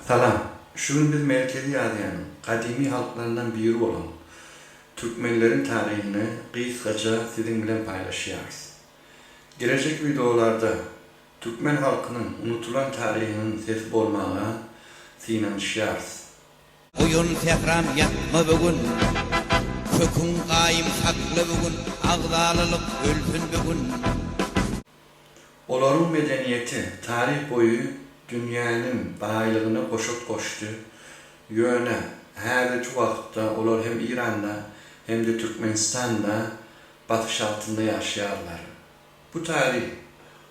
Salam. Şunun bir Merkezi Asya'nın kadimi halklarından biri olan Türkmenlerin tarihini kısaca sizin bilen paylaşıyoruz. Gelecek videolarda Türkmen halkının unutulan tarihinin sesi olmağına sinanışıyoruz. Oyun tehram yapma bugün, kökün kaim saklı bugün, ağdalılık ölsün bugün. Onların medeniyeti tarih boyu dünyanın baylığına koşup koştu. Yöne her şu vakitte onlar hem İran'da hem de Türkmenistan'da batış altında yaşarlar. Bu tarih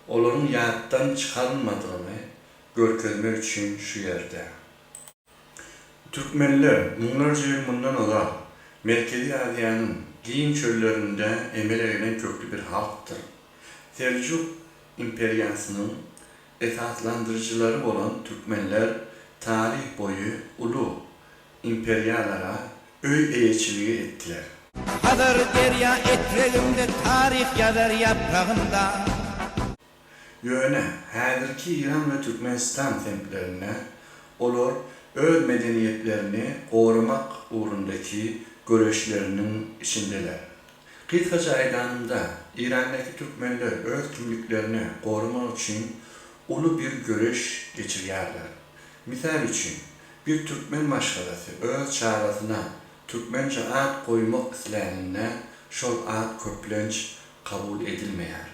onların yaddan çıkarılmadığını görkezmek için şu yerde. Türkmenler bunlarca yıl bundan ola Merkezi Asya'nın giyin çöllerinde emel edilen köklü bir halktır. Selçuk İmperyası'nın esaslandırıcıları olan Türkmenler tarih boyu ulu imperyalara öy elçiliği ettiler. Hazır derya etrağında tarih yazar yaprağında. Yöne hazırki İran ve Türkmenistan semtlerine olur öz medeniyetlerini korumak uğrundaki görüşlerinin içindeler. Kısaca aydanında İran'daki Türkmenler öz kimliklerini korumak için ulu bir görüş geçiriyorlar. Misal için bir Türkmen maşgalası öz çağrısına Türkmence ad koymak isteyenine şol ad köplenç kabul edilmeyer.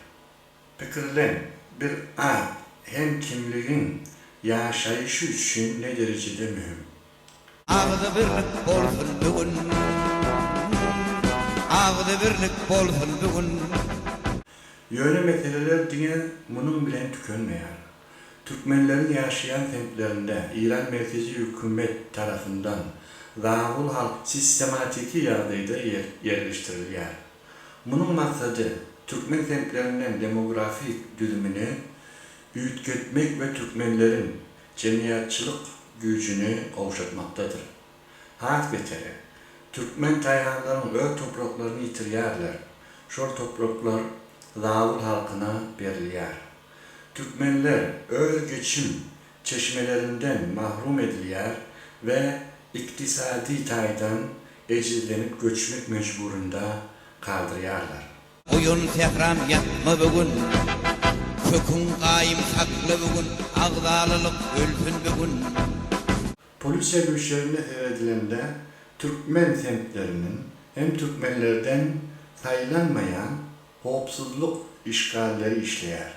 Fikirlen bir ad hem kimliğin yaşayışı için ne derecede mühim. Ağzı birlik bolsun bugün, ağzı birlik bolsun bugün. Yöne meseleler diye bunun bilen tükenmeyer. Türkmenlerin yaşayan semtlerinde İran merkezi hükümet tarafından Zağul halk sistematiki yardıyla yerleştiriliyor. Bunun maksadı Türkmen semtlerinin demografik düzümünü büyütmek ve Türkmenlerin cemiyatçılık gücünü kavuşturmaktadır. Hat beteri, Türkmen tayhanların öz topraklarını yitiriyorlar. Şol topraklar Zağul halkına veriliyor. Türkmenler öz geçim çeşmelerinden mahrum ediliyor ve iktisadi taydan ecizlenip göçmek mecburunda kaldırıyorlar. Oyun tehram yapma bugün, kökün kaim saklı bugün, ağdalılık ölsün bugün. Polisiye güçlerine seyredilende Türkmen semtlerinin hem Türkmenlerden sayılanmayan hopsuzluk işgalleri işleyer.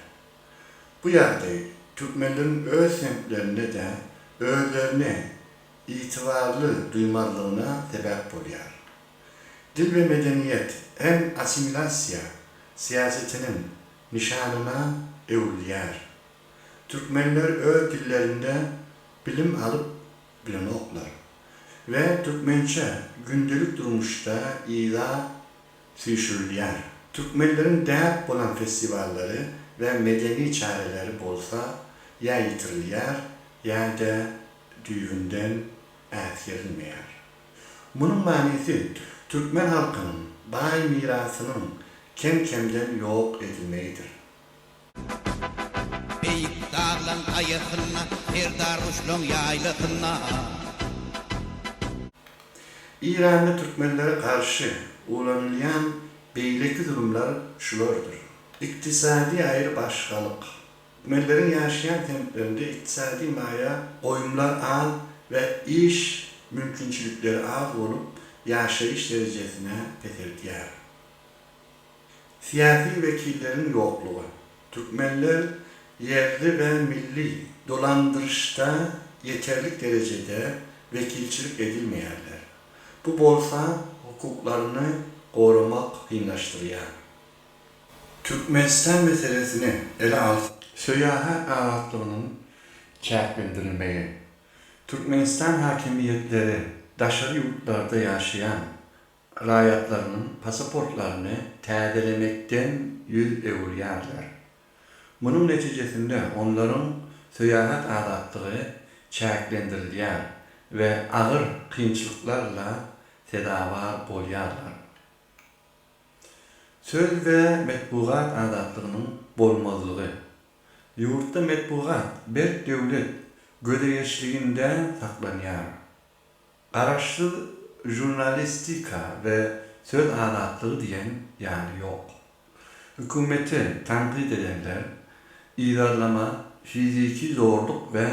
Bu yerde Türkmenlerin öz semtlerinde de özlerine itibarlı duymazlığına sebep oluyor. Dil ve medeniyet hem asimilasya siyasetinin nişanına evriliyor. Türkmenler öz dillerinde bilim alıp bilen oklar ve Türkmençe gündelik durmuşta ila sürüşürlüyor. Türkmenlerin değer olan festivalleri ve medeni çareleri bolsa ya yitiriliyor ya da düğünden etkilenmiyor. Bunun manisi Türkmen halkının bay mirasının kemkemden yok edilmeyidir. Beyik dağlan ayıkına, Serdar Ruşlun yaylıkına. İran'da Türkmenlere karşı uğranılan beylikli durumlar şulardır. İktisadi ayrı başkalık. Türkmenlerin yaşayan semtlerinde iktisadi maya oyunlar az ve iş mümkünçülükleri az olup yaşayış derecesine getirdiler. Siyasi vekillerin yokluğu. Türkmenler yerli ve milli dolandırışta yeterli derecede vekilçilik edilmeyerler. Bu bolsa hukuklarını korumak kıyınlaştırıyor. Türkmenistan meselesini ele al. Seyahat ağatlığının çeklendirilmeyi. Türkmenistan hakimiyetleri daşarı yurtlarda yaşayan rayatlarının pasaportlarını tazelemekten yüz eğiliyorlar. Bunun neticesinde onların seyahat azatlığı çeklendiriliyor ve ağır kıyınçılıklarla tedavi oluyorlar. Söz ve metbuat azatlığının bolmazlığı. Yurtta metbuat bir devlet gödegeçliğinde saklanıyor. Araçlı jurnalistika ve söz azadlığı diyen yani yok. Hükümeti tenkit edenler, ilerleme, fiziki zorluk ve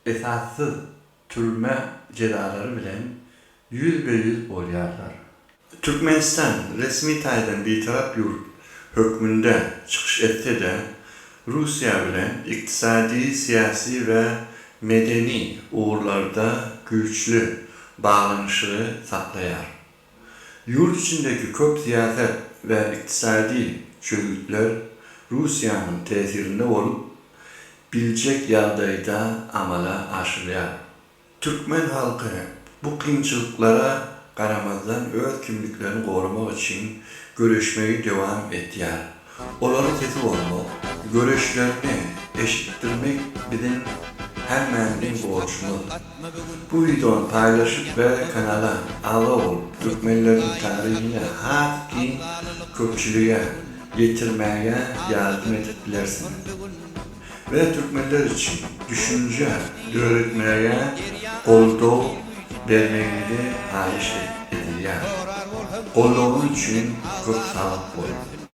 esassız türme cezaları bilen %100 bolýarlar. Türkmenistan resmi taýdan bir taraf yurt hükmünde çıkış etse de Rusya bilen iktisadi, siyasi ve medeni uğurlarda güçlü bağlanışları saklayar. Yurt içindeki köp siyaset ve iktisadi çözülükler Rusya'nın tesirinde olup bilecek yağdayda amala aşırıyor. Türkmen halkı bu kıyınçılıklara qaramazdan öz kimliklerini korumak için görüşmeyi devam ediyor. Onların sesi olmak, görüşlerini eşittirmek bizim hermenin borcumuz. Bu videonu paylaşıp ve kanala abone olup Türkmenlerin tarihine hakkı köpçülüğe getirmeye yardım edebilirsiniz. Ve Türkmenler için düşünce öğretmeye koltuğu vermenizi haiş ediliyor. Kolluğun için çok sağlık olun.